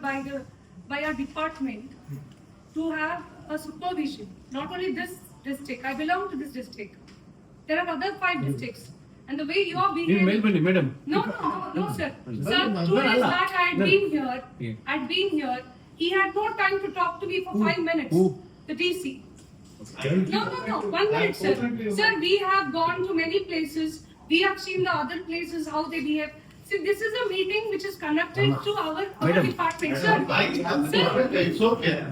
by our department to have a supervision. Not only this district, I belong to this district. There are other 5 districts. And the way you are behaving. Madam. No, sir. Sir, 2 days back I had been here. He had no time to talk to me for 5 minutes. The DC. No. 1 minute, sir. Sir, we have gone to many places. We have seen the other places, how they behave. See, this is a meeting which is conducted to our department. Sir, It's okay.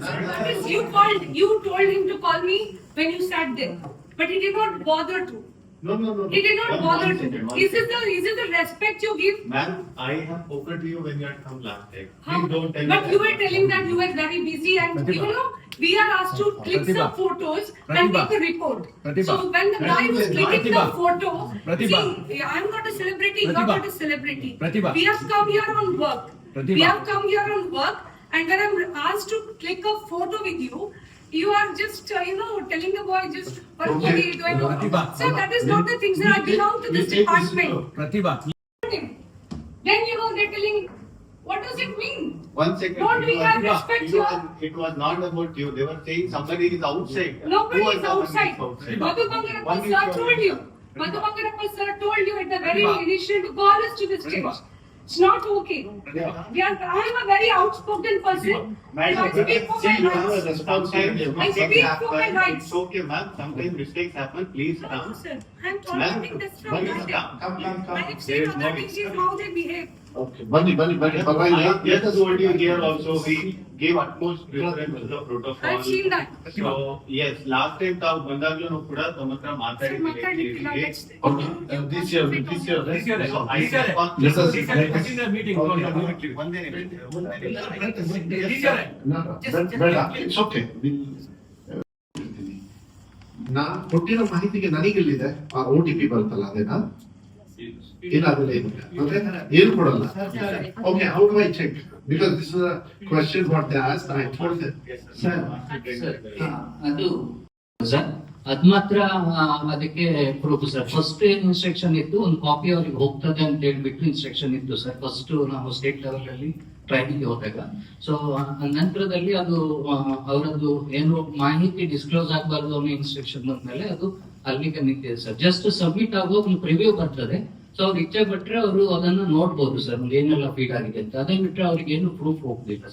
you told him to call me when you sat there. But he did not bother to. No. He did not bother to. Is it the respect you give? Ma'am, I have spoken to you when you had come last time. How? Please don't tell me. But you were telling that you were very busy and we are asked to click some photos and make a report. So when the guy was clicking the photo, see, I'm not a celebrity, you're not a celebrity. We have come here on work. And when I'm asked to click a photo with you, you are just, telling the boy just, Okay. Sir, that is not the thing, sir. I belong to this department. Then, they're telling, what does it mean? 1 second. Don't we have respect here? It was not about you. They were saying somebody is outside. Nobody Who was is the outside. one who is Madhu Bangarappa sir told you. Madhu Bangarappa sir told you at the very initial to call us to the stage. It's not okay. I am a very outspoken person. I speak for my rights. I speak for my rights. It's okay, ma'am. Sometimes mistakes happen. Please No, come. sir. I'm tolerating this from Please my day. come. I have seen other things is how they behave. Okay, bani. Yes, told you here also we gave utmost preference to the protocol. I've seen that. So yes, last time ತಾವು ಬಂದಾಗ್ಲೂ ಕೂಡ ತಮ್ಮ ಹತ್ರ Sir, ಮಾತಾಡ್ಲಿಕ್ಕಿಲ್ಲ. Let's- Okay, this year. So I Yes, sir. ಒಂದೇ ನಿಮಿಷ. It's okay. ನಾ ಕೊಟ್ಟಿರೋ ಮಾಹಿತಿಗೆ ನನಗೆಲ್ಲಿದೆ OTP ಬರುತ್ತಲ್ಲ ಅದೇನಾ ಇಲ್ಲ ಅದೆಲ್ಲ ಏನಿಲ್ಲ ಮತ್ತೆ ಏನು ಕೊಡಲ್ಲ okay how do I check because this is a question what they asked I told them sir ಅದು ಸರ್ ಅದ್ ಮಾತ್ರ ಅದಕ್ಕೆ ಪ್ರೂಫ್ ಸರ್ ಫಸ್ಟ್ ಏನ್ ಇನ್ಸ್ಟ್ರಕ್ಷನ್ ಇತ್ತು ಒಂದು ಕಾಪಿ ಅವ್ರಿಗೆ ಹೋಗ್ತದೆ ಅಂತ ಹೇಳ್ಬಿಟ್ಟು ಇನ್ಸ್ಟ್ರಕ್ಷನ್ ಇತ್ತು ಸರ್ ಫಸ್ಟ್ ನಾವು ಸ್ಟೇಟ್ ಲೆವೆಲ್ ಅಲ್ಲಿ ಟ್ರೈನಿಂಗ್ ಹೋದಾಗ ಸೊ ನಂತರದಲ್ಲಿ ಅದು ಅವರದ್ದು ಏನು ಮಾಹಿತಿ ಡಿಸ್ಕ್ಲೋಸ್ ಆಗಬಾರ್ದು ಅನ್ನೋ ಇನ್ಸ್ಟ್ರಕ್ಷನ್ ಬಂದ್ಮೇಲೆ ಅದು ಅಲ್ಲಿಗೆ ನಿಂತಿದೆ ಸರ್ ಜಸ್ಟ್ ಸಬ್ಮಿಟ್ ಆಗೋ ಒಂದು ಪ್ರಿವ್ಯೂ ಬರ್ತದೆ ಸೊ ಅವ್ರು ಇಚ್ಛೆ ಪಟ್ರೆ ಅವರು ಅದನ್ನ ನೋಡ್ಬೋದು ಸರ್ ಏನೆಲ್ಲ ಫೀಡ್ ಆಗಿದೆ ಅಂತ ಅದನ್ನ ಬಿಟ್ರೆ ಅವ್ರಿಗೆ ಏನು ಪ್ರೂಫ್ ಹೋಗ್ಲಿಲ್ಲ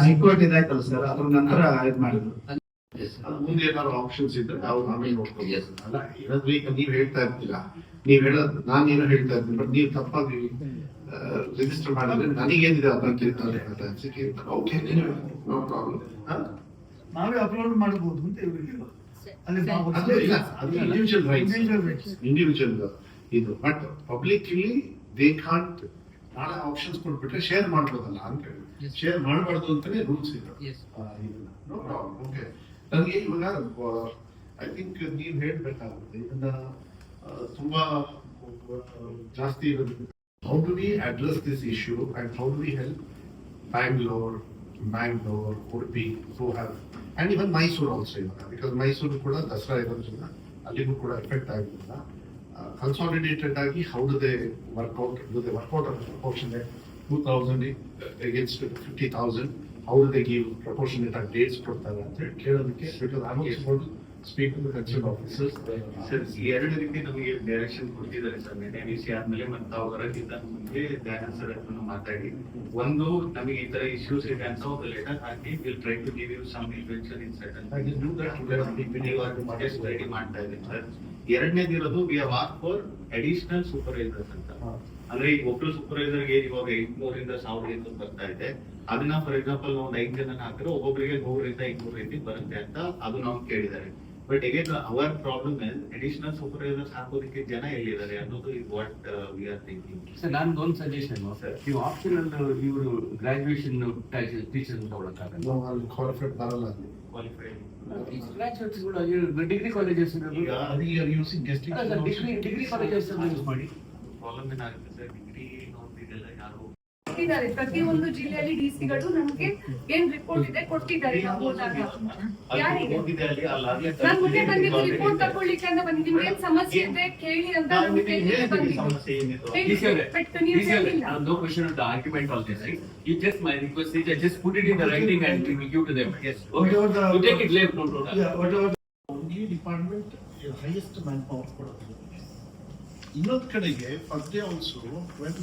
ಹೈಕೋರ್ಟ್ ಇದಾಯ್ತಲ್ಲ ಸರ್ ಅದ್ರ ನಂತರ ಇದು ಮಾಡಿದ್ರು ಮುಂದೆ ಏನಾದ್ರು ಆಪ್ಷನ್ಸ್ ಇದ್ರೆ ಅವ್ರು ಆಮೇಲೆ ನೋಡ್ಕೊಂಡು Yes. ಅಲ್ಲ ಏನಾದ್ರು ಈಗ ನೀವ್ ಹೇಳ್ತಾ ಇರ್ತೀರಾ ನೀವ್ ಹೇಳೋದು ನಾನೇನೋ ಹೇಳ್ತಾ ಇರ್ತೀನಿ ಬಟ್ ನೀವು ತಪ್ಪಾಗಿ ರಿಜಿಸ್ಟರ್ ಮಾಡಿದ್ರೆ ನನಗೇನಿದೆ ಅದನ್ನ ಓಕೆ ನೋ ಪ್ರಾಬ್ಲಮ್ ನಾವೇ ಅಪ್ಲೋಡ್ ಮಾಡಬಹುದು ಅಂತ ಇವರಿಗೆ ಅದು ಇಂಡಿವಿಜುವಲ್ ರೈಟ್ಸ್ ಇಂಡಿವಿಜುವಲ್ ಇದು ಬಟ್ ಪಬ್ಲಿಕ್ಲಿ ದೇ ಕಾಂಟ್ ನಾಳೆ ಆಪ್ಷನ್ಸ್ ಕೊಟ್ಬಿಟ್ರೆ ಶೇರ್ ಮಾಡ್ಬೋದಲ್ಲ ಅಂತ ಹೇಳಿ ಶೇರ್ ಮಾಡಬಾರ್ದು ಅಂತಾನೆ ರೂಲ್ಸ್ ಇದೆ ನೋ ಪ್ರಾಬ್ಲಮ್ ಓಕೆ ನನಗೆ ಇವಾಗ ಐ ಥಿಂಕ್ ನೀವು ಹೇಳ್ಬೇಕಾಗುತ್ತೆ ಇದನ್ನ ತುಂಬಾ ಜಾಸ್ತಿ ಇರೋದು how do we address this issue and how do we help Bangalore, Udupi, who have, and even Mysore also ಇವಾಗ because Mysore ಕೂಡ ದಸರಾ ಇರೋದ್ರಿಂದ ಅಲ್ಲಿಗೂ ಕೂಡ ಎಫೆಕ್ಟ್ ಆಗಿಲ್ಲ ಕನ್ಸಾಲಿಡೇಟೆಡ್ ಆಗಿ how do they work out proportionate 2000 against 50,000 how do they give proportionate dates ಕೊಡ್ತಾರೆ ಅಂತ ಹೇಳಿ ಕೇಳೋದಕ್ಕೆ because I also speak to the concerned officers. Sir 2 ರೀತಿ ನಮಗೆ ಡೈರೆಕ್ಷನ್ ಕೊಟ್ಟಿದ್ದಾರೆ ಸರ್ ನಿನ್ನೆ ವಿಸಿ ಆದ್ಮೇಲೆ ಮತ್ತೆ ತಾವು ಹೊರಗಿದ್ದ ಮುಂದೆ ದಯಾನಂದ್ ಸರ್ ಹತ್ರನು ಮಾತಾಡಿ ಒಂದು ನಮಗೆ ಈ ತರ ಇಶ್ಯೂಸ್ ಇದೆ ಅಂತ ಒಂದು ಲೆಟರ್ ಹಾಕಿ will try to give you some invention insight ಅಂತ ರೆಡಿ ಮಾಡ್ತಾ ಇದ್ದೀನಿ ಸರ್ ಎರಡನೇದಿರೋದು we have asked for additional supervisors ಅಂತ ಅಂದ್ರೆ ಈಗ ಒಬ್ರು ಸೂಪರ್ವೈಸರ್ಗೆ ಇವಾಗ 800 ಇಂದ 1000 ಬರ್ತಾ ಇದೆ ಅದನ್ನ ಫಾರ್ ಎಕ್ಸಾಂಪಲ್ ನಾವು 5 ಜನ ಹಾಕಿದ್ರೆ ಒಬ್ಬೊಬ್ಬರಿಗೆ 100 ಇಂದ 200 ರೀತಿ ಬರುತ್ತೆ ಅಂತ ಅದು ನಾವು ಕೇಳಿದ್ದಾರೆ but again our problem is additional supervisors ಹಾಕೋದಕ್ಕೆ ಜನ ಎಲ್ಲಿದ್ದಾರೆ ಅನ್ನೋದು is what we are thinking sir ನಾನು ಒಂದು ಸಜೆಷನ್ ಸರ್ ನೀವು ಆಪ್ಷನಲ್ ಇವರು ಗ್ರಾಜುಯೇಷನ್ ಟೀಚರ್ಸ್ ತಗೊಳಕ್ಕಾಗಲ್ಲ ಅಲ್ಲಿ ಕ್ವಾಲಿಫೈಡ್ ಬರಲ್ಲ ಅಲ್ಲಿ ಕ್ವಾಲಿಫೈಡ್ ಗ್ರಾಜುಯೇಟ್ಸ್ ಕೂಡ ಡಿಗ್ರಿ ಕಾಲೇಜಸ್ ಈಗ ಅದು you are using degree colleges use ಮಾಡಿ ಪ್ರಾಬ್ಲಮ್ ಏನಾಗುತ್ತೆ ಸರ್ ಡಿಗ್ರಿ ಇದೆಲ್ಲ ಯಾರು ಕೊಟ್ಟಿದ್ದಾರೆ, ಪ್ರತಿಯೊಂದು ಜಿಲ್ಲೆಯಲ್ಲಿ ಡಿಸಿಗಳು ನಮ್ಗೆ ಏನ್ ರಿಪೋರ್ಟ್ ಇದೆ ಕೊಟ್ಟಿದ್ದಾರೆ ನಾವು ಹೋದಾಗ. ಯಾರಿಗೆ ಹೋಗಿದೆ ಅಲ್ಲಿ ಅಲ್ಲಿ ನಾನ್ ಮುಂದೆ ಬಂದಿದ್ದು ರಿಪೋರ್ಟ್ ತಗೊಳ್ಳಿಕ್ಕೆ ಅಂತ ಬಂದಿದ್ದು, ನಿಮ್ಗೆ ಏನ್ ಸಮಸ್ಯೆ ಇದೆ ಕೇಳಿ ಅಂತ ನಾನು ಕೇಳಿದ್ರೆ ಬಂದಿದ್ದು. ಸಮಸ್ಯೆ ಏನಿತ್ತು ಬಟ್ ನೀವು ಹೇಳಿಲ್ಲ. No question of the argument on this, right? You just, my request is, just put it in the writing and we will give to them. Yes. Okay, you take it left, no. only department highest manpower ಕೊಡೋದು. ಇನ್ನೊಂದು ಕಡೆಗೆ first day also when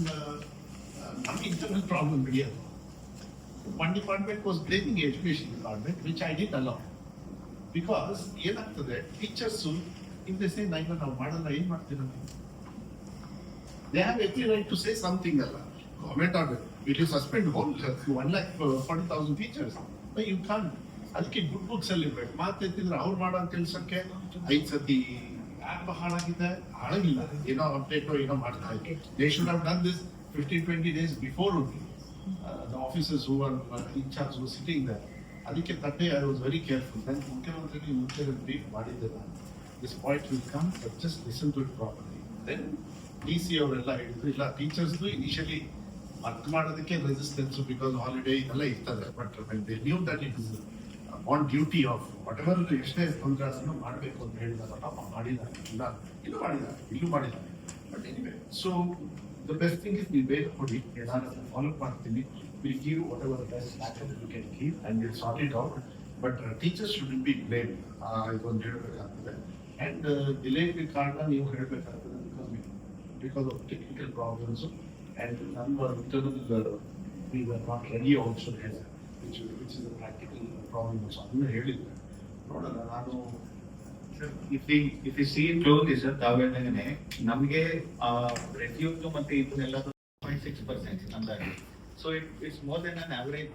ನಮ್ಗೆ internal problem ನಡೆಯೋದು. One department was blaming education department which I did allow. Because ಏನಾಗ್ತದೆ teachers ಹಿಂದೆ ಸೇ ನಾವು ಮಾಡಲ್ಲ, ಏನ್ ಮಾಡ್ತೀರ ನೀವು? They have every right to say something ಅಲ್ಲ. Government order. Will you suspend whole 1,40,000 teachers? No, you can't. ಅದಕ್ಕೆ ಗುಡ್ ಬುಕ್ಸ್ ಅಲ್ಲಿ ಇರ್ಬೇಕು. ಮಾತೆತ್ತಿದ್ರೆ ಅವ್ರು ಮಾಡೋ ಕೆಲಸಕ್ಕೆ 5 ಸತಿ ಆ್ಯಪ್ ಹಾಳಾಗಿದೆ, ಹಾಳಾಗಿಲ್ಲ, ಏನೋ ಅಪ್ಡೇಟ್ ಏನೋ ಮಾಡ್ತಾ ಇದ್ದಾರೆ. They should have done this 15-20 days before only. The officers who are in charge were sitting there. ಅದಕ್ಕೆ ತಟ್ಟೆ I was very careful. Then ಮುಖ್ಯಮಂತ್ರಿಗೆ ಮುಂಚೆ brief ಮಾಡಿದ್ದಿಲ್ಲ. This point will come, but just listen to it properly. Then DC ಅವರೆಲ್ಲ ಹೇಳಿದ್ರು ಇಲ್ಲ ಟೀಚರ್ಸ್ದು initially ಅರ್ಥ ಮಾಡೋದಕ್ಕೆ resistance because holiday ಇದೆಲ್ಲ ಇರ್ತದೆ. But they knew that it is on duty of what ever ಎಷ್ಟೇ ತೊಂದರೆಯನ್ನು ಮಾಡಬೇಕು ಅಂತ ಹೇಳಿದಾರೆ. ಪಾಪ ಮಾಡಿದ್ದಾರೆ, ಇಲ್ಲ ಇಲ್ಲೂ ಮಾಡಿದ್ದಾರೆ. But anyway, so the best thing is ನೀವು ಬೇಗ ಕೊಡಿ, ನಾನು ಫಾಲೋ ಮಾಡ್ತೀನಿ. Will give whatever best backup you can give and will sort it out. But teachers should be blame, ಇದೊಂದು ಹೇಳಬೇಕಾಗ್ತದೆ. ಅಂಡ್ ಡಿಲೇಗೆ ಕಾರಣ ನೀವು ಹೇಳಬೇಕಾಗ್ತದೆ because of technical problems and number internal we were not ready also, which is a practical problem also. ಅದನ್ನ ಹೇಳಿದ್ರೆ ನೋಡೋಣ. ನಾನು if you see it closely sir, ತಾವೇನೇ ನಮಗೆ refuse ಮತ್ತೆ ಇದನ್ನೆಲ್ಲ 0.6% ಅಂದಾಗೆ. So it's more than an average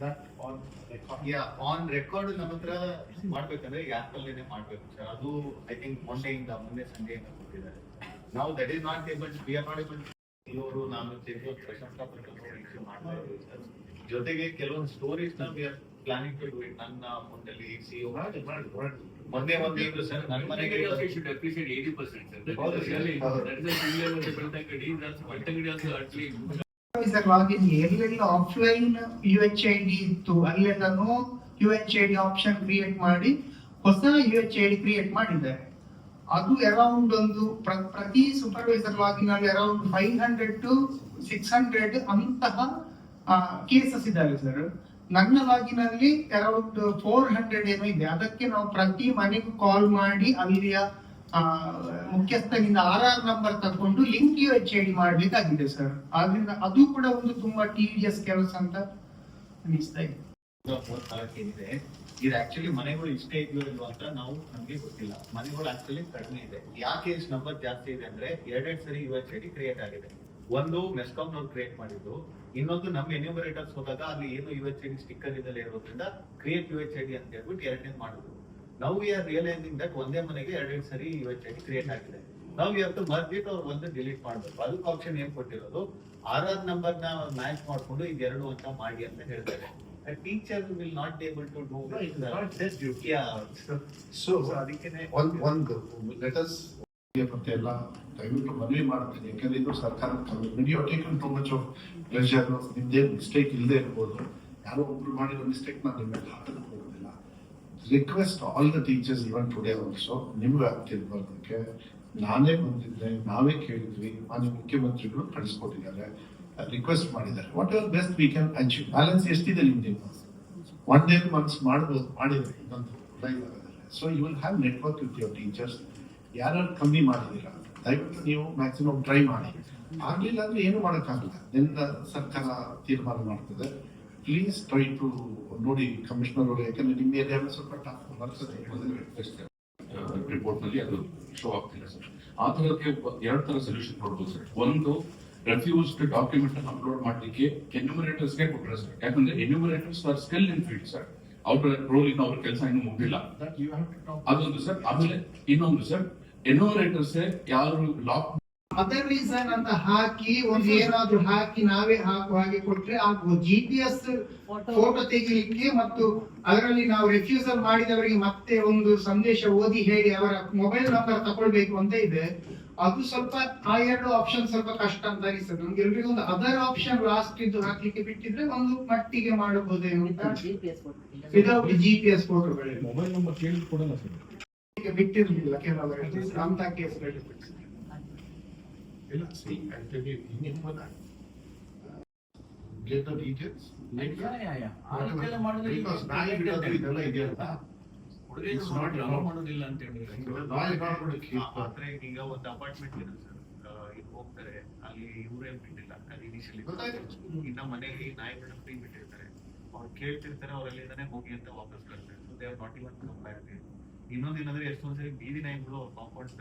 that on record. Yeah, on record ನಮ್ಮ ಹತ್ರ ಮಾಡ್ಬೇಕಂದ್ರೆ ಈ ಆಪ್ ಅಲ್ಲೇನೆ ಮಾಡ್ಬೇಕು ಸರ್. ಅದು ಐ ಥಿಂಕ್ ಮೊನ್ನೆಯಿಂದ ಸಂಜೆಯಿಂದ ಕೊಟ್ಟಿದ್ದಾರೆ. Now that is not able, we are not able to. ಇವರು ನಾನು ಪ್ರಶಂಸಾ ಪತ್ರಗಳು ಇಶ್ಯೂ ಮಾಡ್ತಾ ಇದ್ದೀವಿ ಸರ್. ಜೊತೆಗೆ ಕೆಲವೊಂದು ಸ್ಟೋರೀಸ್ ನ we are planning to do it. ನನ್ನ ಮುಂದಲ್ಲಿ ಸಿಇಒ ಮೊನ್ನೆ ಒಂದು ಇದ್ರು ಸರ್, ನನ್ನ ಮನೆಗೆ should appreciate 80%, sir. That is really, that is a similar to Beltangadi, that's Beltangadi also actually. Login ಎಲ್ಲೆಲ್ಲ ಆಫ್ಲೈನ್ UHID ಇತ್ತು ಅಲ್ಲೆಲ್ಲನೂ UHID ಆಪ್ಷನ್ ಕ್ರಿಯೇಟ್ ಮಾಡಿ ಹೊಸ UHID ಕ್ರಿಯೇಟ್ ಮಾಡಿದ್ದಾರೆ. ಅದು ಅರೌಂಡ್ ಒಂದು ಪ್ರತಿ ಸೂಪರ್ವೈಸರ್ ಲಾಗಿನ್ ಅಲ್ಲಿ ಅರೌಂಡ್ 500 to 600 ಅಂತಹ ಕೇಸಸ್ ಇದ್ದಾವೆ ಸರ್. ನನ್ನ ಲಾಗಿನ್ ಅಲ್ಲಿ ಅರೌಂಡ್ 400 ಏನೋ ಇದೆ. ಅದಕ್ಕೆ ನಾವು ಪ್ರತಿ ಮನೆಗೂ ಕಾಲ್ ಮಾಡಿ ಅಲ್ಲಿಯ ಮುಖ್ಯಸ್ಥನಿಂದ RR ನಂಬರ್ ತಗೊಂಡು ಲಿಂಕ್ UHID ಮಾಡ್ಬೇಕಾಗಿದೆ ಸರ್. ಆದ್ರಿಂದ ಅದು ಕೂಡ ಒಂದು ತುಂಬಾ tedious ಕೆಲಸ ಅಂತ ಅನಿಸ್ತಾ ಇದೆ. ಇದು ಆಕ್ಚುಲಿ ಮನೆಗಳು ಇಷ್ಟೇ ಇದೆಯೋ ಇಲ್ವಾ ಅಂತ ನಮ್ಗೆ ಗೊತ್ತಿಲ್ಲ. ಮನೆಗಳು ಆಕ್ಚುಲಿ ಕಡಿಮೆ ಇದೆ. ಯಾಕೆ ಇಷ್ಟು ನಂಬರ್ ಜಾಸ್ತಿ ಇದೆ ಅಂದ್ರೆ 2 ಸರಿ UHID ಕ್ರಿಯೇಟ್ ಆಗಿದೆ. ಒಂದು ಮೆಸ್ಕಾಮ್ ನವ್ರು ಕ್ರಿಯೇಟ್ ಮಾಡಿದ್ದು, ಇನ್ನೊಂದು ನಮ್ಮ ಎನ್ಯೂಮರೇಟರ್ಸ್ ಹೋದಾಗ ಅಲ್ಲಿ ಏನು UHID ಸ್ಟಿಕ್ಕರ್ ಇದೆಲ್ಲ ಇರೋದ್ರಿಂದ ಕ್ರಿಯೇಟ್ UHID ಅಂತ ಹೇಳ್ಬಿಟ್ಟು 2ನೇ ಮಾಡಿದ್ರು. ನಾವು ವಿ ಆರ್ ರಿಯಲೈಸಿಂಗ್ ದಟ್ ಒಂದೇ ಮನೆಗೆ 2 ಸರಿ UHID ಕ್ರಿಯೇಟ್ ಆಗಿದೆ. ನಾವು we have to merge it ಅವ್ರು ಒಂದು ಡಿಲೀಟ್ ಮಾಡ್ಬೇಕು. ಅದಕ್ಕೆ ಆಪ್ಷನ್ ಏನ್ ಕೊಟ್ಟಿರೋದು, RR ನಂಬರ್ ನ ಮ್ಯಾಚ್ ಮಾಡ್ಕೊಂಡು ಇದು 2 ಅಂತ ಮಾಡಿ ಅಂತ ಹೇಳ್ತಾರೆ. A teacher will not be able to do No, this. it's not his duty. Yeah. So ಅದಕ್ಕೇನೆ ಒಂದು let us ಮತ್ತೆ ಎಲ್ಲ ದಯವಿಟ್ಟು ಮನವಿ ಮಾಡ್ತೀನಿ. ಯಾಕಂದ್ರೆ ಇದು ಸರ್ಕಾರ maybe you have taken too much of pleasure. ನಿಮ್ದೇ ಮಿಸ್ಟೇಕ್ ಇಲ್ಲದೆ ಇರ್ಬೋದು, ಯಾರೋ ಒಬ್ರು ಮಾಡಿರೋ ಮಿಸ್ಟೇಕ್ ನಾನು ನಿಮ್ಮ ಮೇಲೆ ಹಾಕಕ್ಕೆ ಹೋಗೋದಿಲ್ಲ. Request all the teachers even today also, ನಿಮ್ಗೆ ಆಗ್ತಿರ್ಬಾರ್ದಕ್ಕೆ ನಾನೇ ಬಂದಿದ್ದೆ, ನಾವೇ ಕೇಳಿದ್ವಿ, ಮಾನ್ಯ ಮುಖ್ಯಮಂತ್ರಿಗಳು ಕಳಿಸ್ಕೊಟ್ಟಿದ್ದಾರೆ, ರಿಕ್ವೆಸ್ಟ್ ಮಾಡಿದ್ದಾರೆ. What ever best we can achieve. Balance ಎಷ್ಟಿದೆ ನಿಮ್ದು? 1 day months ಮಾಡ್ಬೋದು, ಮಾಡಿದ್ರೆ ಇನ್ನೊಂದು ಲೈವ್ ಆಗೋದಿಲ್ಲ. So you will have network with your teachers. ಯಾರು ಕಮ್ಮಿ ಮಾಡಿದ್ದೀರಾ ದಯವಿಟ್ಟು ನೀವು ಮ್ಯಾಕ್ಸಿಮಮ್ ಟ್ರೈ ಮಾಡಿ. ಆಗ್ಲಿಲ್ಲ ಅಂದ್ರೆ ಏನು ಮಾಡೋಕ್ಕಾಗಲ್ಲ, ನಿನ್ನ ಸರ್ಕಾರ ತೀರ್ಮಾನ ಮಾಡ್ತದೆ. ಪ್ಲೀಸ್ ಟ್ರೈ ಟು ನೋಡಿ ಕಮಿಷನರ್ ಅವರು, ಯಾಕಂದ್ರೆ ನಿಮ್ಮ ಏರಿಯಾದಲ್ಲಿ ಸ್ವಲ್ಪ ಟಫ್ ಬರ್ತದೆ. ರಿಪೋರ್ಟ್ ನಲ್ಲಿ ಅದು ಶೋ ಆಗ್ತಿಲ್ಲ ಸರ್. ಆ ತರಕ್ಕೆ 2 ತರ ಸೊಲ್ಯೂಷನ್ ಕೊಡ್ಬೋದು ಸರ್. ಒಂದು, ರೆಫ್ಯೂಸ್ಡ್ ಡಾಕ್ಯುಮೆಂಟ್ ಅನ್ನು ಅಪ್ಲೋಡ್ ಮಾಡ್ಲಿಕ್ಕೆ ಎನ್ಯೂಮರೇಟರ್ಸ್ ಗೆ ಕೊಟ್ಟರೆ ಸರ್. ಯಾಕಂದ್ರೆ enumerators are still in field sir. ಅವ್ರ ರೋಲ್ ಇನ್ನು ಅವ್ರ ಕೆಲಸ ಇನ್ನೂ ಮುಗಿದಿಲ್ಲ. ಅದೊಂದು ಸರ್. ಆಮೇಲೆ ಇನ್ನೊಂದು ಸರ್, ಎನ್ಯೂಮರೇಟರ್ಸ್ ಯಾರು ಲಾಕ್ ಅದರ್ ರೀಸನ್ ಅಂತ ಹಾಕಿ ಒಂದು ಏನಾದ್ರು ಹಾಕಿ ನಾವೇ ಹಾಕುವ ಹಾಗೆ ಕೊಟ್ರೆ ಆಗ್ಬೋದು. GPS ಫೋಟೋ ತೆಗಿಲಿಕ್ಕೆ ಮತ್ತು ಅದರಲ್ಲಿ ನಾವು ರೆಫ್ಯೂಸಲ್ ಮಾಡಿದವರಿಗೆ ಮತ್ತೆ ಒಂದು ಸಂದೇಶ ಓದಿ ಹೇಳಿ ಅವರ ಮೊಬೈಲ್ ನಂಬರ್ ತಗೊಳ್ಬೇಕು ಅಂತ ಇದೆ. ಅದು ಸ್ವಲ್ಪ ಆ ಎರಡು ಆಪ್ಷನ್ ಸ್ವಲ್ಪ ಕಷ್ಟ ಅಂತ ಅನಿಸ್ತದೆ ನಮ್ಗೆ ಎಲ್ರಿಗೂ ಒಂದು ಅದರ್ ಆಪ್ಷನ್ ಲಾಸ್ಟ್ ಇದು ಹಾಕ್ಲಿಕ್ಕೆ ಬಿಟ್ಟಿದ್ರೆ ಒಂದು ಮಟ್ಟಿಗೆ ಮಾಡಬಹುದೇನೋ ಅಂತ ವಿದೌಟ್ GPS ಫೋಟೋಗಳು ಮೊಬೈಲ್ ನಂಬರ್ ಕೇಳಿದ್ರು ಕೊಡಲ್ಲ ಸರ್. ಈಗ ಬಿಟ್ಟಿರ್ಲಿಲ್ಲ ಕೆಲವರು ಅಂತ ಕೇಸ್ಗಳು ಇಲ್ಲ, see, I'll tell you, in get the details. Because ನಾಯಿ ಬಿಡೋದು ಇದೆಲ್ಲ ಇದೆಯಲ್ಲ, it's not allowed. ಮಾಡೋದಿಲ್ಲ ಅಂತ ಹೇಳಿದ್ರೆ Law is not going to keep. ಆದ್ರೆ ಈಗ ಒಂದು ಅಪಾರ್ಟ್ಮೆಂಟ್ ಇದೆ ಸರ್, ಈಗ ಹೋಗ್ತಾರೆ ಅಲ್ಲಿ ಇವರೇ ಬಿಟ್ಟಿಲ್ಲ ಅಲ್ಲಿ ಇನಿಷಿಯಲಿ ಗೊತ್ತಾಯ್ತು. ಇನ್ನ ಮನೆಯಲ್ಲಿ ನಾಯಿಗಳನ್ನ ಫ್ರೀ ಬಿಟ್ಟಿರ್ತಾರೆ, ಅವ್ರು ಕೇಳ್ತಿರ್ತಾರೆ, ಅವ್ರು ಅಲ್ಲಿಂದಾನೆ ಹೋಗಿ ಅಂತ ವಾಪಸ್ ಕಳ್ತಾರೆ. So they are not even compared. ಇನ್ನೊಂದೇನಂದ್ರೆ ಎಷ್ಟೊಂದ್ಸರಿ ಬೀದಿ ನಾಯಿಗಳು ಅವ್ರ ಕಾಂಪೌಂಡ್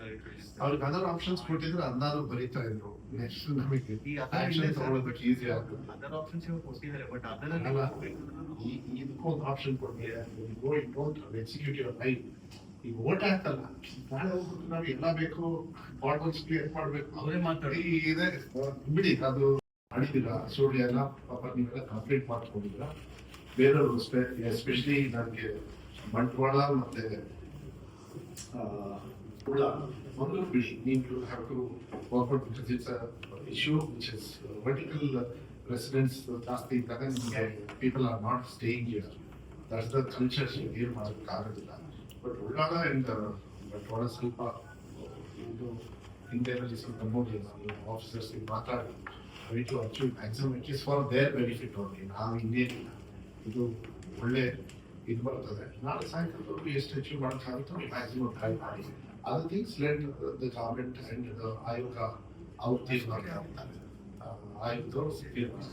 ಅವ್ರಿಗೆ ಅದರ್ ಆಪ್ಷನ್ಸ್ ಕೊಟ್ಟಿದ್ರೆ ಅದಾದ್ರು ಬರೀತಾ ಇದ್ರು. ನೆಕ್ಸ್ಟ್ ನಮಗೆ ಈ ಆಕ್ಷನ್ ತಗೊಳ್ಳೋದಕ್ಕೆ ಈಸಿ ಆಗುತ್ತೆ. ಅದರ್ ಆಪ್ಷನ್ಸ್ ಇವಾಗ ಕೊಟ್ಟಿದ್ದಾರೆ, ಬಟ್ ಅಲ್ಲ, ಅದರಲ್ಲಿ ಇದಕ್ಕೊಂದು ಆಪ್ಷನ್ ಕೊಟ್ಟಿದೆ, ಎಕ್ಸಿಕ್ಯೂಟ್ ಯುವರ್ ಲೈಫ್. ಈಗ ಓಟ್ ಹಾಕ್ತಲ್ಲ, ನಾಳೆ ಹೋಗ್ಬಿಟ್ಟು ನಾವು ಎಲ್ಲ ಬೇಕು ಬಾಟಲ್ಸ್ ಕ್ಲಿಯರ್ ಮಾಡ್ಬೇಕು, ಅವರೇ ಮಾತಾಡಿ ಇದೆ ಬಿಡಿ, ಅದು ಮಾಡಿದಿಲ್ಲ. ಸುಳ್ಳು ಎಲ್ಲ ಪಾಪ ನೀವೆಲ್ಲ ಕಂಪ್ಲೀಟ್ ಮಾಡ್ಕೊಂಡಿದ್ರ. ಬೇರೆಯವರು ಅಷ್ಟೇ, ಎಸ್ಪೆಷಲಿ ನನಗೆ ಬಂಟ್ವಾಳ ಮತ್ತೆ ಕೂಡ ಒಂದು ಬಿಡಿ, ನೀವು have to work out because it's issue which is vertical residence ಜಾಸ್ತಿ ಇದ್ದಾಗ ನಿಮಗೆ people are not staying here. That's the culture. ಏನು ಮಾಡೋದಕ್ಕಾಗೋದಿಲ್ಲ. ಬಟ್ ಉಳ್ಳಾಳ ಅಂಡ್ ಬಂಟ್ವಾಳ ಸ್ವಲ್ಪ ಇದು ಹಿಂದೆನಲ್ಲಿ ಸ್ವಲ್ಪ ನೋಡಿ ಆಫೀಸರ್ಸ್ ಮಾತಾಡಿ try to achieve maximum. It is for their benefit only. ನಾವು ಇನ್ನೇನಿಲ್ಲ, ಇದು ಒಳ್ಳೆ ಇದು ಬರ್ತದೆ. ನಾಳೆ ಸಾಯಂಕಾಲದವರೆಗೂ ಎಷ್ಟು ಅಚೀವ್ ಮಾಡೋಕ್ಕಾಗುತ್ತೋ ಮ್ಯಾಕ್ಸಿಮಮ್ ಟ್ರೈ ಮಾಡಿ. Other things let the government and the ಆಯೋಗ ಅವ್ರು ತೀರ್ಮಾನ ಮಾಡ್ತಾರೆ. ಆಯೋಗದವರು ತೀರ್ಮಾನ